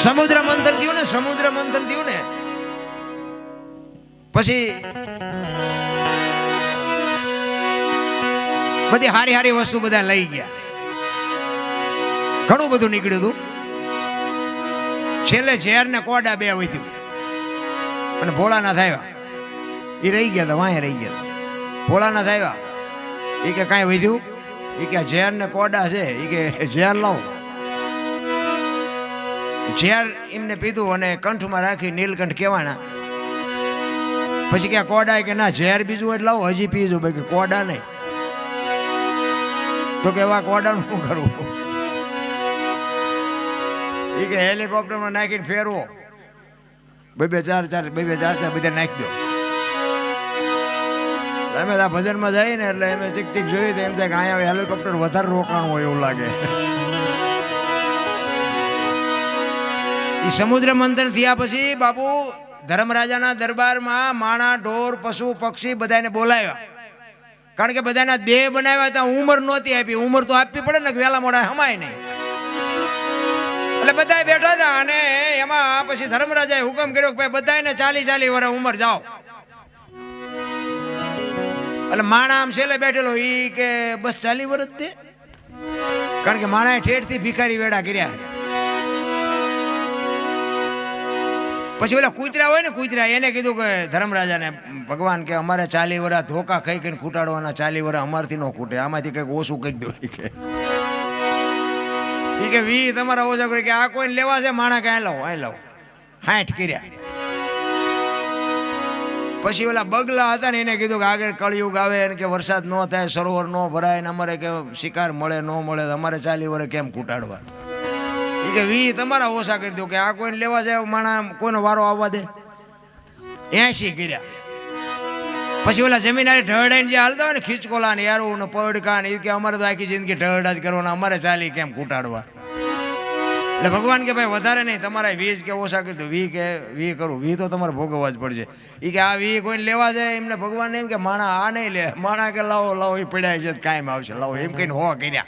સમુદ્ર મંથન થયું ને, સમુદ્ર મંથન થયું ને પછી બધી હારી હારી વસ્તુ બધા લઈ ગયા, ઘણું બધું નીકળ્યું હતું. છેલ્લે ઝેર ને કોડા બે વધ્યું અને ભોળાનાથ આવ્યા. એ રહી ગયા હતા, વાંહે રહી ગયા હતા. ભોળાનાથ આવ્યા, એ કે કાંઈ વધ્યું? એ કે ઝેર ને કોડા છે. એ કે ઝેર લાવો. ઝેર એમને પીધું અને કંઠમાં રાખી નીલકંઠ કહેવાના. પછી કે કોડા? કે ના, ઝેર બીજું હોય લાવો, હજી પીજો. ભાઈ કે કોડા નહીં. તો કે એવા કોડાનું શું કરવું? એ કે હેલિકોપ્ટરમાં નાખીને ફેરવો, બે ચાર બધા નાખી દો. અમે આ ભજનમાં જઈએ ને એટલે અમે ચીક ચીક જોયું તો એમ થાય કે અહીંયા હેલિકોપ્ટર વધારે રોકાણું હોય એવું લાગે. એ સમુદ્ર મંથન થયા પછી બાપુ ધર્મરાજાના દરબારમાં માણા, ઢોર, પશુ, પક્ષી બધાને બોલાવ્યા. કારણ કે બધાના દેહ બનાવ્યા હતા, ઉંમર નહોતી આપી. ઉંમર તો આપવી પડે ને, વહેલા મોડા હમાય નહીં. એટલે બધા બેઠા હતા અને એમાં પછી ધર્મરાજાએ હુકમ કર્યો કે ભાઈ બધાને 40 વર્ષ ઉંમર જાઓ. એટલે માણા આમ છેલ્લે બેઠેલો, ઈ કે બસ 40 વર્ષ દે. કારણ કે માણાએ ઠેઠથી ભિખારી વેડા કર્યા. પછી ઓલા કૂતરા હોય ને, કૂતરા એને કીધું કે ધર્મરાજાને, ભગવાન કે અમારે 40 વર્ષ ધોકા ખાઈ ખાઈને ખૂટાડવાના, 40 વર્ષ અમારથી ન ખૂટે, આમાંથી કંઈક ઓછું કરી દો. કે 20 તમારા ઓછા કરી. કે આ કોઈને લેવા છે માણા? કે લાવો, અહીં લાવો. 60 કર્યા. પછી ઓલા બગલા હતા ને એને કીધું કે આગળ કળિયુગ આવે ને કે વરસાદ ન થાય, સરોવર ન ભરાય ને અમારે કે શિકાર મળે ન મળે, અમારે 40 વર્ષ કેમ ખૂટાડવા? એ કે 20 તમારા ઓછા કરી દો. કે આ કોઈને લેવા જાય માણા, કોઈનો વારો આવવા દે. 80 કર્યા. પછી ઓલા જમીનારી ઢળડાઈને જે હાલતા હોય ને, ખીચકોલા ને યારું ને પડકા ને, એ કે અમારે તો આખી જિંદગી ઢળડા જ કરવાના, અમારે 40 કેમ ખૂટાડવા? એટલે ભગવાન કે ભાઈ વધારે નહીં, તમારા 20 કે ઓછા કરી દો. 20 કે 20 કરું, 20 તો તમારે ભોગવવા જ પડશે. એ કે આ 20 કોઈને લેવા જાય એમને ભગવાન એમ કે માણા આ નહીં લે. માણા કે લાવો લાવો, એ પડ્યા છે કાયમ આવશે, લાવો એમ કહીને 100 કર્યા.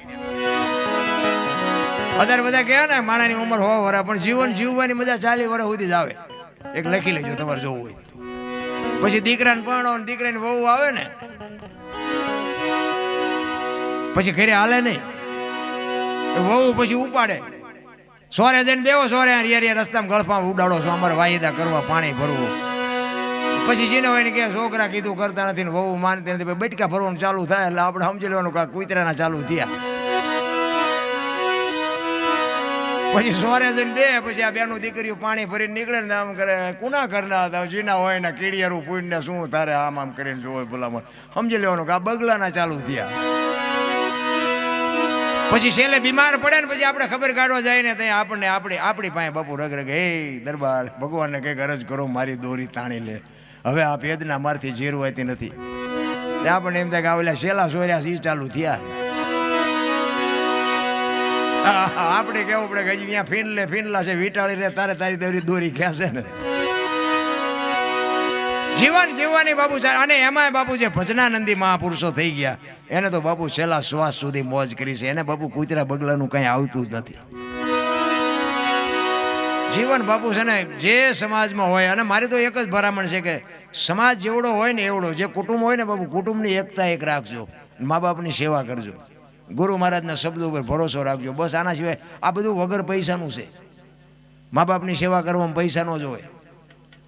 અત્યારે બધા કહે ને માણાની ઉંમર 100 વર્ષ, પણ જીવન જીવવાની મજા 40 વર્ષ સુધી જ આવે. એક લખી લેજો તમારે જોવું હોય. પછી દીકરાને પરણો ને દીકરાની વહુ આવે ને, પછી ઘરે હાલે નહીં. વહુ પછી ઉપાડે, સોરે જઈને બેવો, સોરે રસ્તામાં ગળફામાં ઉડાડો છો, અમારે વાયદા કરવા, પાણી ભરવું. પછી જેને હોય ને કે છોકરા કીધું કરતા નથી ને વહુ માનતી નથી, બટકા ભરવાનું ચાલુ થાય એટલે આપણે સમજી લેવાનું કે કૂતરાના ચાલુ થયા. પછી સોરે જઈને બે, પછી આ બેનું દીકરીઓ પાણી ભરીને નીકળે ને આમ કરે, કુના ઘરના હતા જીના હોય ને કીડિયારું પૂઈને શું તારે આમ આમ કરીને જોવે ભલામણ. સમજી લેવાનું કે આ બગલાના ચાલુ થયા. પછી છેલ્લે બીમાર પડે ને પછી આપણે ખબર કાઢવા જાય ને ત્યાં આપણને આપણી પાસે બાપુ રગ હે દરબાર ભગવાનને કંઈક અરજ કરો, મારી દોરી તાણી લે, હવે આ ભેદના મારથી જીરવાતી નથી. ત્યાં આપણને એમ થાય કે આવેલા છેલ્લા સોર્યા સી ચાલુ થયા. આપણે કેવું પડે કે હજી અહીંયા ફીનલા છે, વીટાળી રે તારે તારી દોરી ખેંચે ને. જીવન જીવવાની બાપુ. અને એમાંય બાપુ જે ભજનાનંદી મહાપુરુષો થઈ ગયા એને તો બાપુ છેલ્લા શ્વાસ સુધી મોજ કરી છે. એને બાપુ કૂતરા બગલાનું કંઈ આવતું જ નથી. જીવન બાપુ છે ને જે સમાજમાં હોય, અને મારી તો એક જ ભરામણ છે કે સમાજ જેવડો હોય ને એવડો, જે કુટુંબ હોય ને બાપુ, કુટુંબની એકતા એક રાખજો, મા બાપની સેવા કરજો, ગુરુ મહારાજના શબ્દો ઉપર ભરોસો રાખજો. બસ આના સિવાય આ બધું વગર પૈસાનું છે. મા બાપની સેવા કરવામાં પૈસા ન જોવે,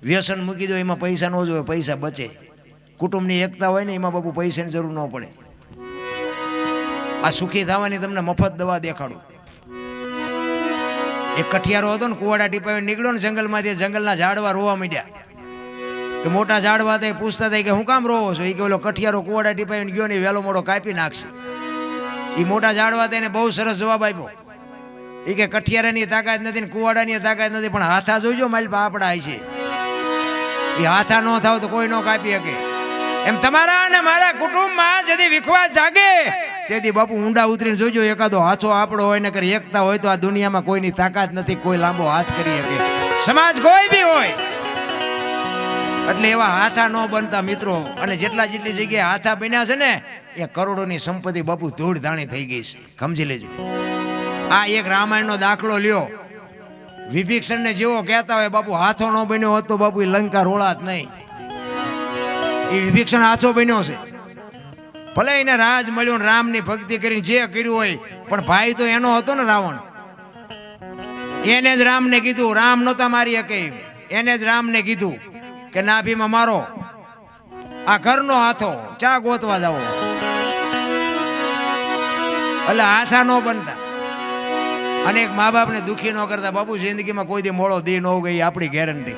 વ્યસન મૂકી દો એમાં પૈસા ન જોવે, પૈસા બચે. કુટુંબની એકતા હોય ને એમાં બાપુ પૈસાની જરૂર ન પડે. આ સુખી થવાની તમને મફત દવા દેખાડું. એક કઠિયારો હતો ને, કુવાડા ટીપાવીને નીકળ્યો ને જંગલમાંથી, જંગલના ઝાડવા રોવા માંડ્યા. તો મોટા ઝાડવા હતા પૂછતા હતા કે હું કામ રોવો છો? એ કે ઓલો કઠિયારો કુવાડા ટીપાવીને ગયો ને વહેલો મોડો કાપી નાખશે. એ મોટા ઝાડવા હતા એને બહુ સરસ જવાબ આપ્યો. એ કે કઠિયારાની તાકાત નથી ને કુવાડાની તાકાત નથી, પણ હાથા જોઈજો મારી પાપડા છે. એ હાથા ન થાવ તો કોઈ ન કાપી શકે. એમ તમારા અને મારા કુટુંબમાં જદી વિખવાદ જાગે તેથી બાપુ ઊંડા ઉતરીને જોજો, એકાદો હાથો આપણો હોય ને કરી એકતા હોય તો આ દુનિયામાં કોઈની તાકાત નથી, કોઈ લાંબો હાથ કરી શકે. સમાજ કોઈ બી હોય એટલે એવા હાથા ન બનતા મિત્રો. અને જેટલી જગ્યાએ હાથા બન્યા છે ને એ કરોડોની સંપત્તિ બાપુ ધૂળ ધાણી થઈ ગઈ છે, સમજી લેજો. આ એક રામાયણનો દાખલો લ્યો. વિભીક્ષણને જેવો કહેતા હોય બાપુ હાથો ન બન્યો હોત તો બાપુ એ લંકા રોળાત નહીં. એ વિભીક્ષણ હાથો બન્યો છે. ભલે એને રાજ મળ્યો ને રામની ભક્તિ કરીને જે કર્યું હોય, પણ ભાઈ તો એનો હતો ને રાવણ. એને જ રામને કીધું, રામ નહોતા મારી શકે, એને જ રામને કીધું કે નાભીમાં મારો આ ઘરનો હાથો, ચા ગોતવા જાવો. એટલે હાથા ન બનતા. અને એક મા બાપને દુઃખી ન કરતા. બાપુ જિંદગીમાં કોઈ દી મોડો દી ન ગઈ આપણી ગેરંટી.